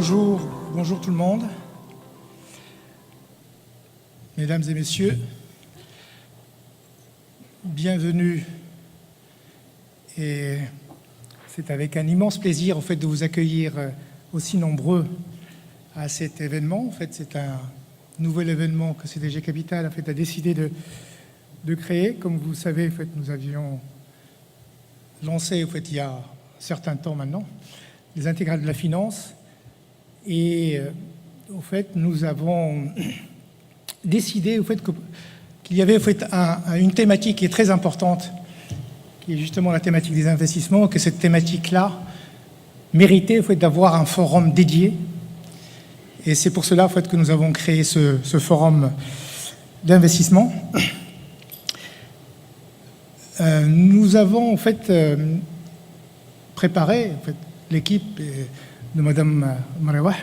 Bonjour, bonjour tout le monde. Mesdames et messieurs, bienvenue. Et c'est avec un immense plaisir en fait, de vous accueillir aussi nombreux à cet événement. En fait, c'est un nouvel événement que CDG Capital a décidé de créer. Comme vous savez, en fait, nous avions lancé il y a un certain temps maintenant les intégrales de la finance. Et nous avons décidé qu'il y avait une thématique qui est très importante, qui est justement la thématique des investissements, que cette thématique-là méritait d'avoir un forum dédié. Et c'est pour cela que nous avons créé ce forum d'investissement. Nous avons préparé, l'équipe de Madame Marewa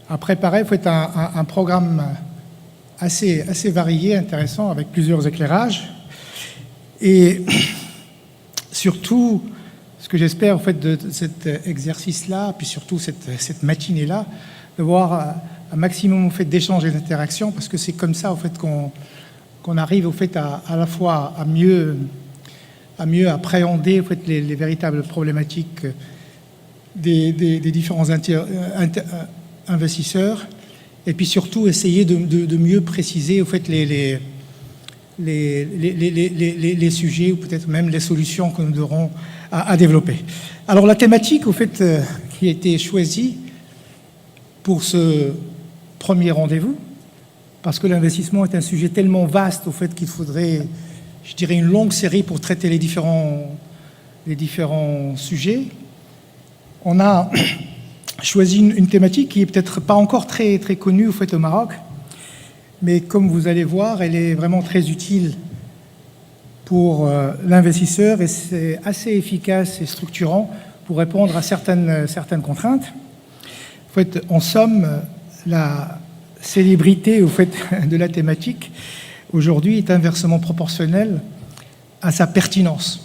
a préparé un programme assez varié, intéressant, avec plusieurs éclairages. Et surtout, ce que j'espère de cet exercice-là, puis surtout cette matinée-là, de voir un maximum d'échanges et d'interactions, parce que c'est comme ça qu'on arrive à la fois à mieux appréhender les véritables problématiques des différents investisseurs, et puis surtout essayer de mieux préciser les sujets ou peut-être même les solutions que nous devrons à développer. Alors la thématique qui a été choisie pour ce premier rendez-vous, parce que l'investissement est un sujet tellement vaste qu'il faudrait, je dirais, une longue série pour traiter les différents sujets. On a choisi une thématique qui est peut-être pas encore très connue au Maroc, mais comme vous allez voir, elle est vraiment très utile pour l'investisseur et c'est assez efficace et structurant pour répondre à certaines contraintes. En somme, la célébrité de la thématique aujourd'hui est inversement proportionnelle à sa pertinence.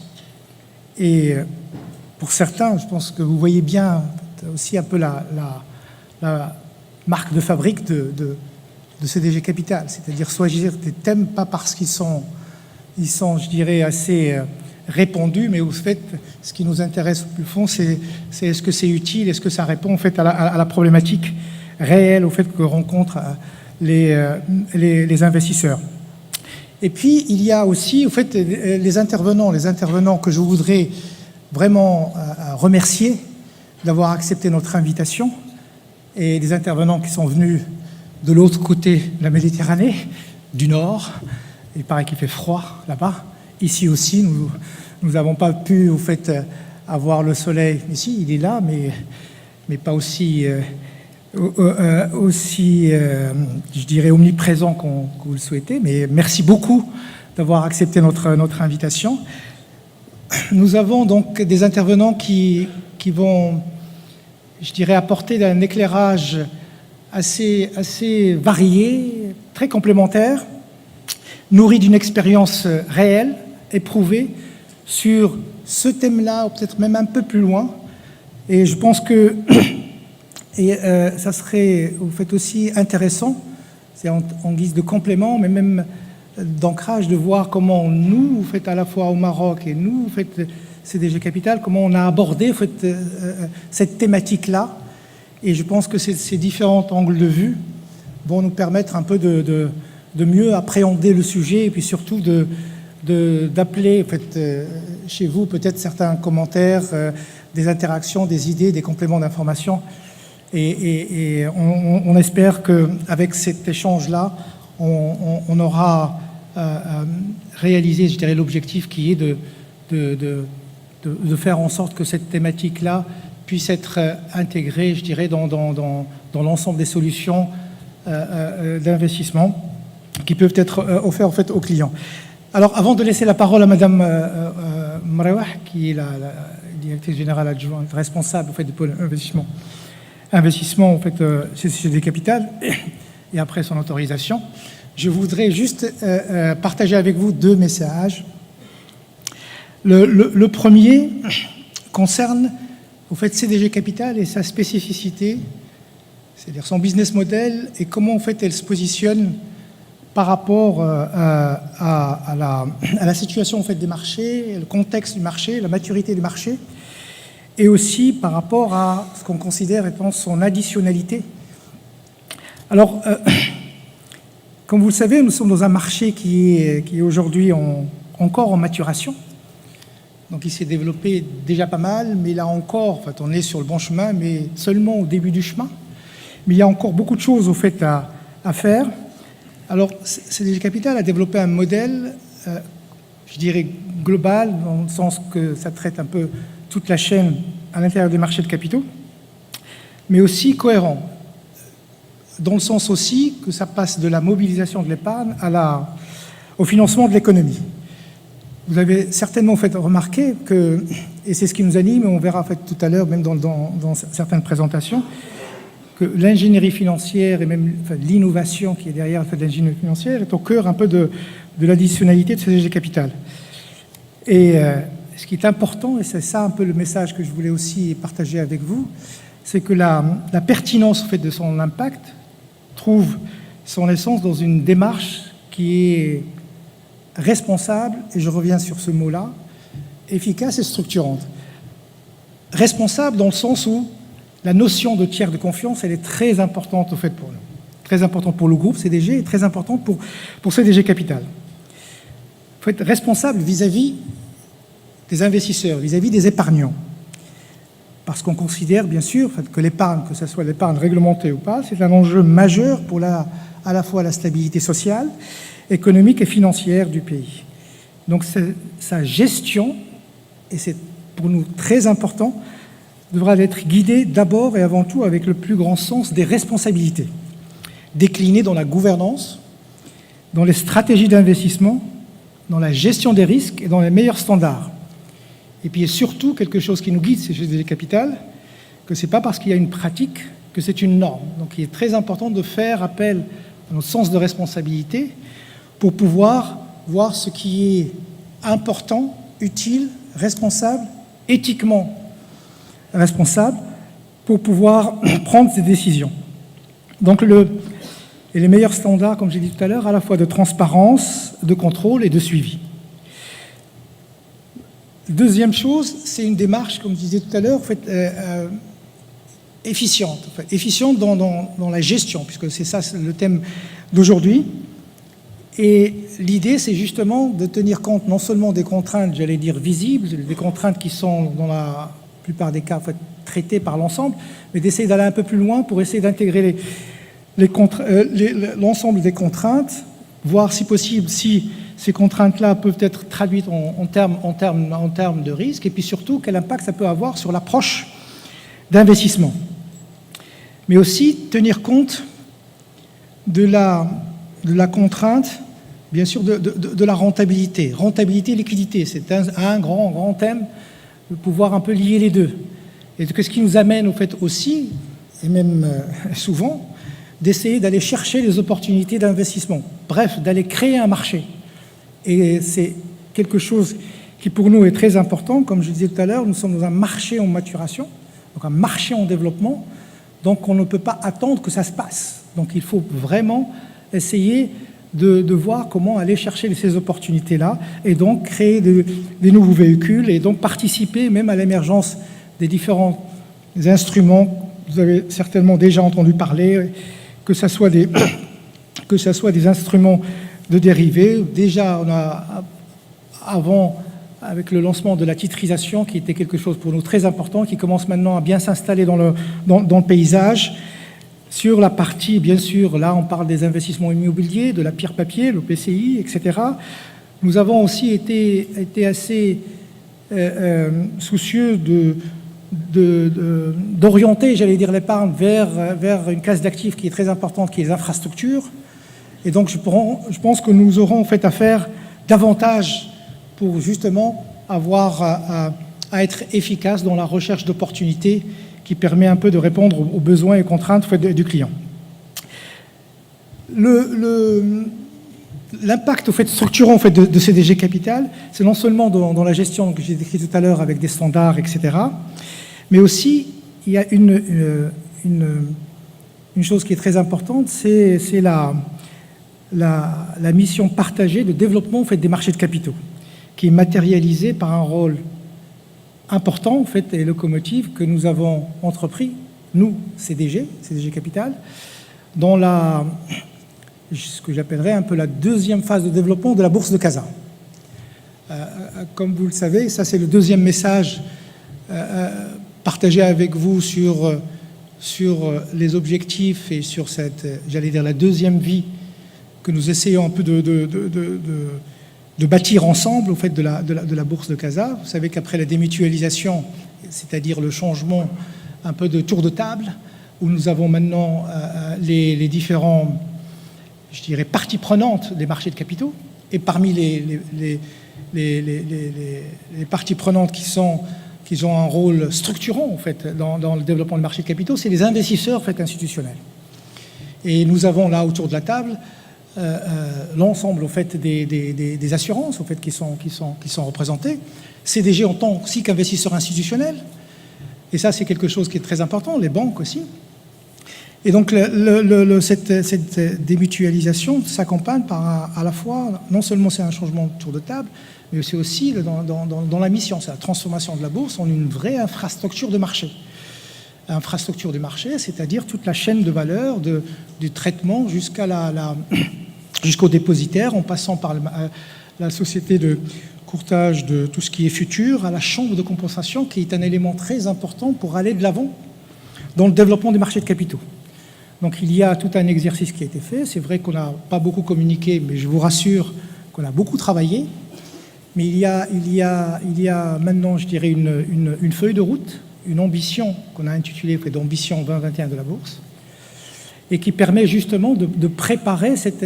Et pour certains, je pense que vous voyez bien aussi un peu la marque de fabrique de CDG Capital, c'est-à-dire choisir des thèmes pas parce qu'ils sont, je dirais, assez répandus, mais ce qui nous intéresse au plus fond, c'est est-ce que c'est utile, est-ce que ça répond à la problématique réelle que rencontrent les investisseurs. Et puis, il y a aussi les intervenants que je voudrais vraiment remercier d'avoir accepté notre invitation, et des intervenants qui sont venus de l'autre côté de la Méditerranée, du nord. Il paraît qu'il fait froid là-bas. Ici aussi, nous n'avons pas pu avoir le soleil. Ici, il est là, mais pas aussi, je dirais, omniprésent qu'on le souhaitait. Mais merci beaucoup d'avoir accepté notre invitation. Nous avons donc des intervenants qui vont, je dirais, apporter un éclairage assez varié, très complémentaire, nourri d'une expérience réelle, éprouvée, sur ce thème-là, ou peut-être même un peu plus loin. Et je pense que ça serait aussi intéressant, c'est en guise de complément, mais même d'ancrage, de voir comment nous, à la fois au Maroc et nous, CDG Capital, comment on a abordé cette thématique-là. Et je pense que ces différents angles de vue vont nous permettre un peu de mieux appréhender le sujet et puis surtout d'appeler chez vous peut-être certains commentaires, des interactions, des idées, des compléments d'information. Et on espère qu'avec cet échange-là, on aura réalisé, je dirais, l'objectif qui est de faire en sorte que cette thématique-là puisse être intégrée, je dirais, dans l'ensemble des solutions d'investissement qui peuvent être offertes aux clients. Alors, avant de laisser la parole à Madame Marewa, qui est la directrice générale adjointe responsable de pôle investissement chez CDG Capital, et après son autorisation, je voudrais juste partager avec vous deux messages. Le premier concerne CDG Capital et sa spécificité c'est-à-dire son business model et comment en fait elle se positionne par rapport à la situation en fait des marchés, le contexte du marché, la maturité du marché, et aussi par rapport à ce qu'on considère étant son additionnalité. Alors, comme vous le savez, nous sommes dans un marché qui est aujourd'hui encore en maturation. Donc il s'est développé déjà pas mal, mais là encore, en fait, on est sur le bon chemin, mais seulement au début du chemin. Mais il y a encore beaucoup de choses au fait à faire. Alors, CDG Capital a développé un modèle, je dirais global, dans le sens que ça traite un peu toute la chaîne à l'intérieur des marchés de capitaux, mais aussi cohérent, dans le sens aussi que ça passe de la mobilisation de l'épargne au financement de l'économie. Vous avez certainement fait remarquer que, et c'est ce qui nous anime, et on verra en fait tout à l'heure, même dans certaines présentations, que l'ingénierie financière et même l'innovation qui est derrière en fait, l'ingénierie financière est au cœur un peu de l'additionnalité de CDG Capital. Et ce qui est important, et c'est ça un peu le message que je voulais aussi partager avec vous, c'est que la pertinence en fait, de son impact trouve son essence dans une démarche qui est responsable, et je reviens sur ce mot-là, efficace et structurante. Responsable dans le sens où la notion de tiers de confiance, elle est très importante au fait pour nous. Très importante pour le groupe CDG et très importante pour CDG Capital. Il faut être responsable vis-à-vis des investisseurs, vis-à-vis des épargnants. Parce qu'on considère bien sûr que l'épargne, que ce soit l'épargne réglementée ou pas, c'est un enjeu majeur pour à la fois la stabilité sociale, économique et financière du pays. Donc sa gestion, et c'est pour nous très important, devra être guidée d'abord et avant tout avec le plus grand sens des responsabilités, déclinées dans la gouvernance, dans les stratégies d'investissement, dans la gestion des risques et dans les meilleurs standards. Et puis surtout, quelque chose qui nous guide, c'est chez CDG Capital, que ce n'est pas parce qu'il y a une pratique que c'est une norme. Donc il est très important de faire appel à notre sens de responsabilité pour pouvoir voir ce qui est important, utile, responsable, éthiquement responsable, pour pouvoir prendre ces décisions. Donc les meilleurs standards, comme j'ai dit tout à l'heure, à la fois de transparence, de contrôle et de suivi. Deuxième chose, c'est une démarche, comme je disais tout à l'heure, en fait, efficiente. En fait, efficiente dans la gestion, puisque c'est ça le thème d'aujourd'hui. Et l'idée, c'est justement de tenir compte non seulement des contraintes, j'allais dire visibles, des contraintes qui sont dans la plupart des cas en fait, traitées par l'ensemble, mais d'essayer d'aller un peu plus loin pour essayer d'intégrer l'ensemble des contraintes, voir si possible si ces contraintes-là peuvent être traduites en termes de risque, et puis surtout quel impact ça peut avoir sur l'approche d'investissement. Mais aussi tenir compte de la contrainte, bien sûr, de la rentabilité. Rentabilité, liquidité, c'est un grand thème, de pouvoir un peu lier les deux. Et ce qui nous amène, au fait, aussi, et même souvent, d'essayer d'aller chercher les opportunités d'investissement. Bref, d'aller créer un marché. Et c'est quelque chose qui, pour nous, est très important. Comme je disais tout à l'heure, nous sommes dans un marché en maturation, donc un marché en développement, donc on ne peut pas attendre que ça se passe. Donc il faut vraiment essayer de voir comment aller chercher ces opportunités-là et donc créer des nouveaux véhicules et donc participer même à l'émergence des différents instruments. Vous avez certainement déjà entendu parler, que ce soit des instruments de dérivés. Déjà, on a, avant, avec le lancement de la titrisation, qui était quelque chose pour nous très important, qui commence maintenant à bien s'installer dans le paysage. Sur la partie, bien sûr, là, on parle des investissements immobiliers, de la pierre papier, le PCI, etc. Nous avons aussi été assez soucieux d'orienter, j'allais dire, l'épargne vers une classe d'actifs qui est très importante, qui est les infrastructures. Et donc, je pense que nous aurons en fait à faire davantage pour justement avoir à être efficace dans la recherche d'opportunités qui permet un peu de répondre aux besoins et contraintes du client. L'impact au fait, structurant au fait, de CDG Capital, c'est non seulement dans la gestion que j'ai décrit tout à l'heure avec des standards, etc., mais aussi il y a une chose qui est très importante, c'est la mission partagée de développement en fait, des marchés de capitaux, qui est matérialisée par un rôle important en fait, et locomotive que nous avons entrepris, nous, CDG Capital, dans ce que j'appellerais un peu la deuxième phase de développement de la bourse de Casa. Comme vous le savez, ça c'est le deuxième message partagé avec vous sur les objectifs et sur cette, j'allais dire, la deuxième vie que nous essayons un peu de bâtir ensemble au fait de la bourse de Casa. Vous savez qu'après la démutualisation, c'est-à-dire le changement un peu de tour de table, où nous avons maintenant les différents, je dirais, parties prenantes des marchés de capitaux, et parmi les parties prenantes qui ont un rôle structurant en fait, dans le développement du marché de capitaux, c'est les investisseurs en fait, institutionnels. Et nous avons là autour de la table l'ensemble en fait, des assurances en fait, qui sont représentées, CDG en tant aussi qu'investisseur institutionnel, et ça c'est quelque chose qui est très important, les banques aussi. Et donc cette démutualisation s'accompagne par à la fois, non seulement c'est un changement de tour de table, mais c'est aussi dans la mission, c'est la transformation de la bourse en une vraie infrastructure de marché. Infrastructure du marché, c'est-à-dire toute la chaîne de valeur du traitement jusqu'au dépositaire, en passant par la société de courtage de tout ce qui est futur, à la chambre de compensation, qui est un élément très important pour aller de l'avant dans le développement des marchés de capitaux. Donc il y a tout un exercice qui a été fait. C'est vrai qu'on n'a pas beaucoup communiqué, mais je vous rassure qu'on a beaucoup travaillé. Mais il y a maintenant, je dirais, une feuille de route, une ambition qu'on a intitulée d'ambition 2021 de la bourse, et qui permet justement de préparer cette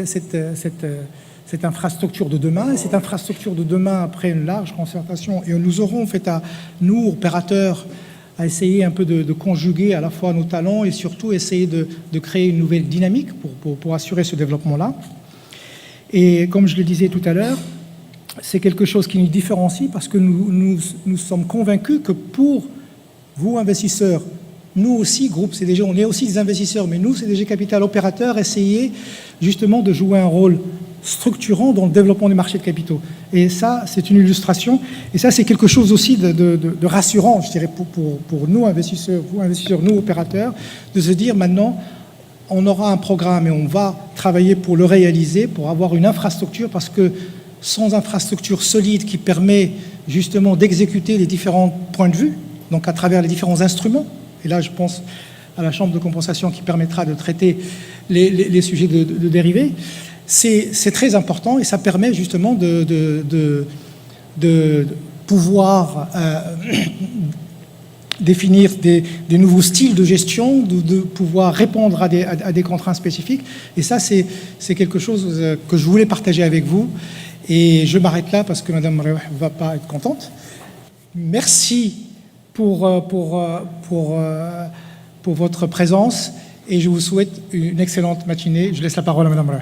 infrastructure de demain. Et cette infrastructure de demain, après une large concertation, et nous aurons en fait nous, opérateurs, à essayer un peu de conjuguer à la fois nos talents et surtout essayer de créer une nouvelle dynamique pour assurer ce développement-là. Et comme je le disais tout à l'heure, c'est quelque chose qui nous différencie parce que nous sommes convaincus que pour vous, investisseurs, nous aussi, groupe CDG, on est aussi des investisseurs, mais nous, CDG Capital opérateurs, essayer justement de jouer un rôle structurant dans le développement des marchés de capitaux. Et ça, c'est une illustration. Et ça, c'est quelque chose aussi de rassurant, je dirais, pour nous, investisseurs, vous, investisseurs, nous, opérateurs, de se dire maintenant, on aura un programme et on va travailler pour le réaliser, pour avoir une infrastructure, parce que sans infrastructure solide qui permet justement d'exécuter les différents points de vue, donc à travers les différents instruments, et là je pense à la chambre de compensation qui permettra de traiter les sujets de dérivés, c'est très important et ça permet justement de pouvoir définir des nouveaux styles de gestion, de pouvoir répondre à des contraintes spécifiques. Et ça, c'est quelque chose que je voulais partager avec vous. Et je m'arrête là parce que Madame ne va pas être contente. Merci pour votre présence et je vous souhaite une excellente matinée. Je laisse la parole à Madame Roueh.